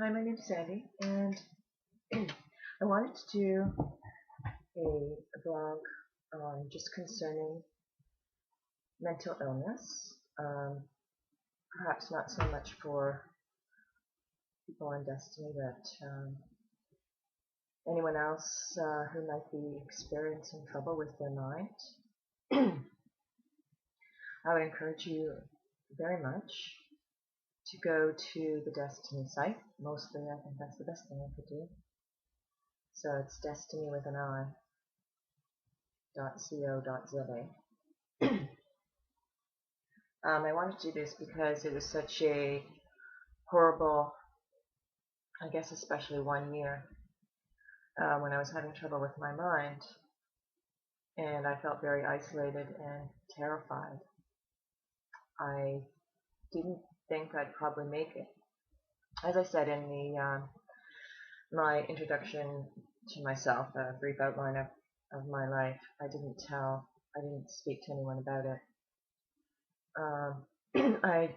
Hi, my name's Sandy, and I wanted to do a blog just concerning mental illness. Perhaps not so much for people on Destiny, but anyone else who might be experiencing trouble with their mind. I would encourage you very much to go to the Destiny site. Mostly, I think that's the best thing I could do. So it's destiny with an I.co.za. I wanted to do this because it was such a horrible, I guess especially 1 year, when I was having trouble with my mind, and I felt very isolated and terrified. I didn't think I'd probably make it. As I said in my introduction to myself, a brief outline of my life, I didn't speak to anyone about it. I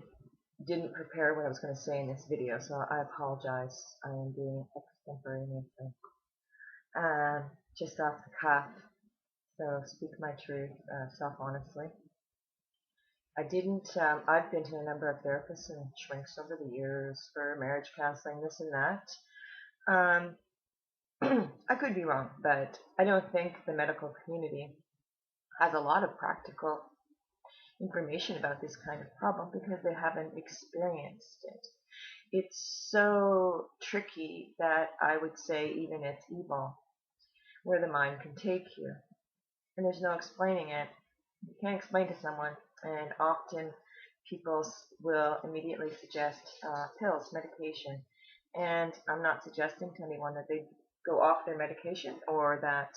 didn't prepare what I was going to say in this video, so I apologize. I am doing it extemporaneously. Just off the cuff, so speak my truth, self-honestly. I've been to a number of therapists and shrinks over the years for marriage counseling, this and that. I could be wrong, but I don't think the medical community has a lot of practical information about this kind of problem because they haven't experienced it. It's so tricky that I would say even it's evil, where the mind can take you. And there's no explaining it. You can't explain to someone, and often people will immediately suggest pills, medication. And I'm not suggesting to anyone that they go off their medication, or that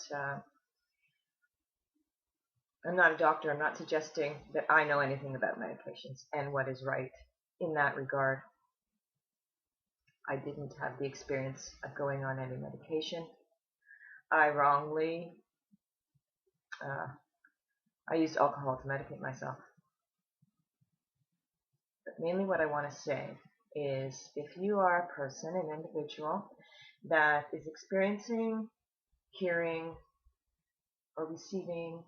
I'm not a doctor. I'm not suggesting that I know anything about medications and what is right in that regard. I didn't have the experience of going on any medication. I used alcohol to medicate myself. But mainly what I want to say is if you are a person, an individual, that is experiencing, hearing, or receiving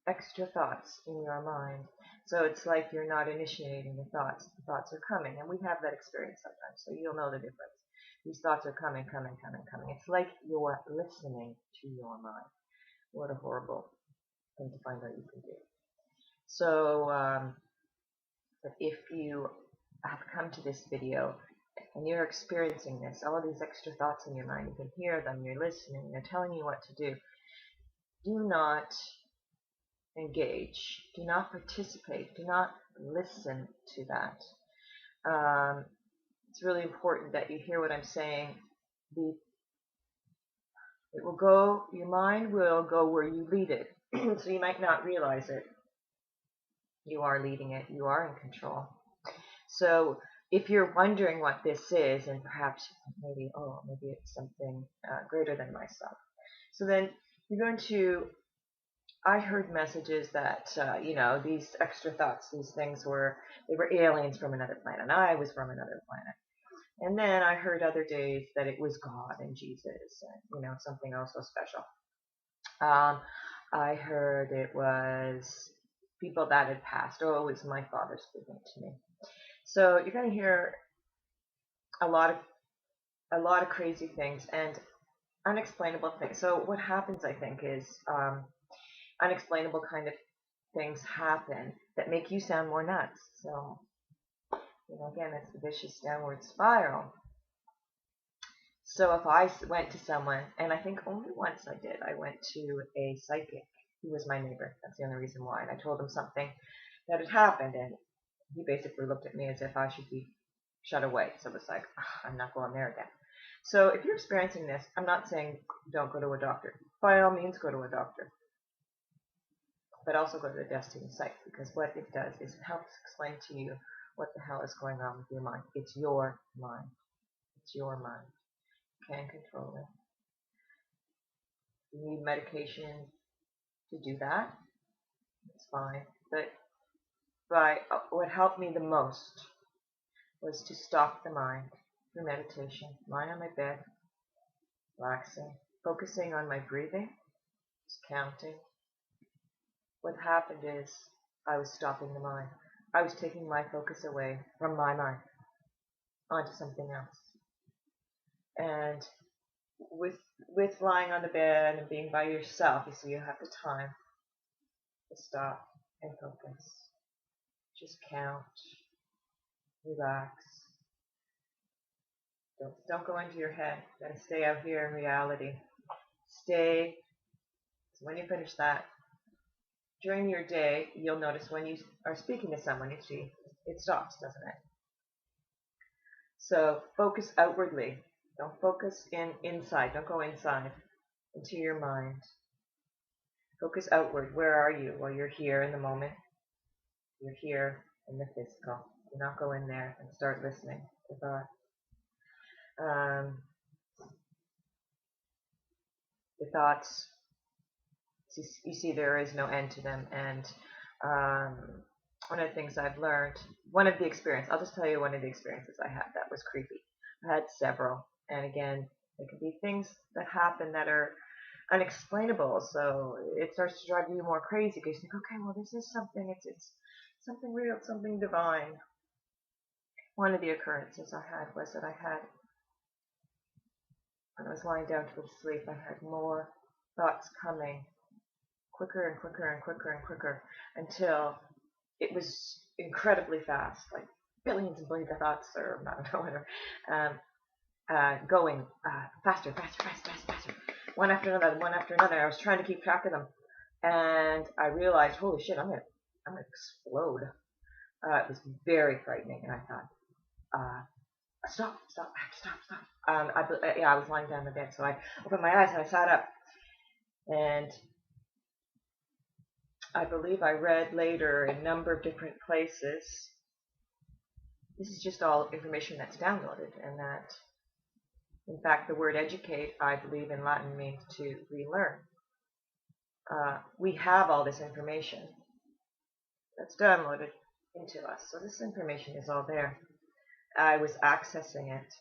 extra thoughts in your mind, so it's like you're not initiating the thoughts are coming, and we have that experience sometimes, so you'll know the difference. These thoughts are coming. It's like you're listening to your mind. What a horrible thing to find out you can do. So, but if you have come to this video and you're experiencing this, all of these extra thoughts in your mind, you can hear them, you're listening, they're telling you what to do, do not engage, do not participate, do not listen to that. It's really important that you hear what I'm saying. Your mind will go where you lead it. So you might not realize it. You are leading it, you are in control. So if you're wondering what this is, and perhaps maybe it's something greater than myself. So then you're going to, I heard messages that, these extra thoughts, these things they were aliens from another planet, and I was from another planet. And then I heard other days that it was God and Jesus, and, something else so special. I heard it was people that had passed. Oh, it was my father speaking to me. So you're going to hear a lot of crazy things and unexplainable things. So what happens, I think, is unexplainable kind of things happen that make you sound more nuts. So, again, it's the vicious downward spiral. So if I went to someone, and I think only once I did, I went to a psychic who was my neighbor. That's the only reason why. And I told him something that had happened, and he basically looked at me as if I should be shut away. So it was like, I'm not going there again. So if you're experiencing this, I'm not saying don't go to a doctor. By all means, go to a doctor. But also go to the Destiny site, because what it does is it helps explain to you what the hell is going on with your mind. It's your mind. It's your mind. You can't control it. You need medication to do that. It's fine. But what helped me the most was to stop the mind through meditation, lying on my bed, relaxing, focusing on my breathing, just counting. What happened is I was stopping the mind. I was taking my focus away from my mind onto something else. And with lying on the bed and being by yourself, you see, you have the time to stop and focus. Just count, relax. Don't go into your head. You gotta stay out here in reality. Stay. So when you finish that, during your day, you'll notice when you are speaking to someone, you see, it stops, doesn't it? So focus outwardly. Don't focus inside. Don't go inside into your mind. Focus outward. Where are you? Well, you're here in the moment. You're here in the physical. Do not go in there and start listening to thought. The thoughts, you see, there is no end to them. And one of the things I've learned, I'll just tell you one of the experiences I had that was creepy. I had several. And again, there can be things that happen that are unexplainable. So it starts to drive you more crazy because you think, okay, well, this is something, it's something real, something divine. One of the occurrences I had was that when I was lying down to sleep, I had more thoughts coming quicker and quicker and quicker and quicker until it was incredibly fast, like billions and billions of thoughts, or I don't know, whatever, going faster, one after another. I was trying to keep track of them, and I realized, holy shit, I'm gonna explode. It was very frightening, and I thought, stop. I was lying down in the bed, so I opened my eyes and I sat up, and I believe I read later in a number of different places. This is just all information that's downloaded, and that, in fact, the word educate, I believe in Latin, means to relearn. We have all this information that's downloaded into us, so this information is all there. I was accessing it,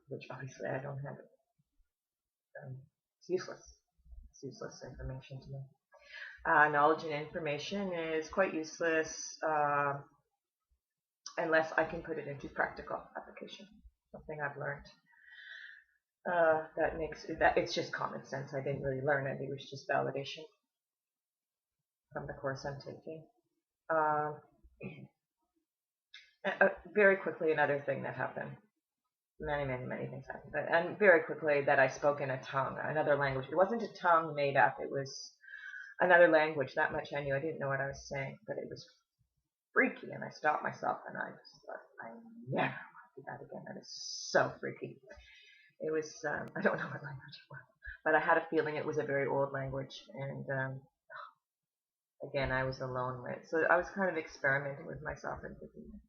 which obviously I don't have. It's useless. It's useless information to me. Knowledge and information is quite useless unless I can put it into practical application. Something I've learned. It's just common sense. I didn't really learn it. It was just validation from the course I'm taking. Very quickly, another thing that happened. Many things happened. And very quickly that I spoke in a tongue, another language. It wasn't a tongue made up. It was another language. That much I knew. I didn't know what I was saying, but it was freaky, and I stopped myself, and I just thought, I never want to do that again. That is so freaky. It was, I don't know what language it was, but I had a feeling it was a very old language, and again, I was alone with it. So I was kind of experimenting with myself and thinking.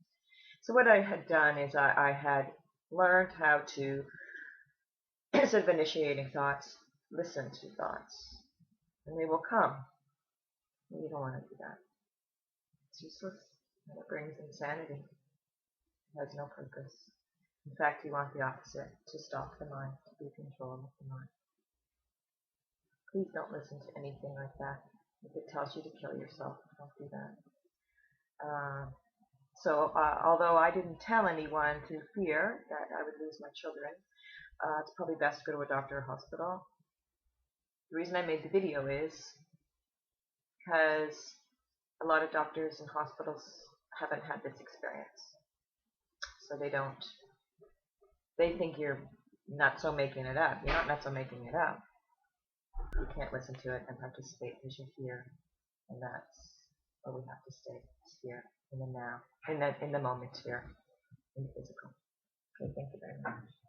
So what I had done is I had learned how to, instead of initiating thoughts, listen to thoughts, and they will come. And you don't want to do that. It's useless, and it brings insanity. It has no purpose. In fact, you want the opposite, to stop the mind, to be in control of the mind. Please don't listen to anything like that. If it tells you to kill yourself, don't do that. So although I didn't tell anyone to fear that I would lose my children, it's probably best to go to a doctor or hospital. The reason I made the video is because a lot of doctors and hospitals haven't had this experience. So they think you're not so making it up. You're not so making it up. You can't listen to it and participate because you're here. And that's where we have to stay, here, in the now, in the moment here, in the physical. Okay, thank you very much.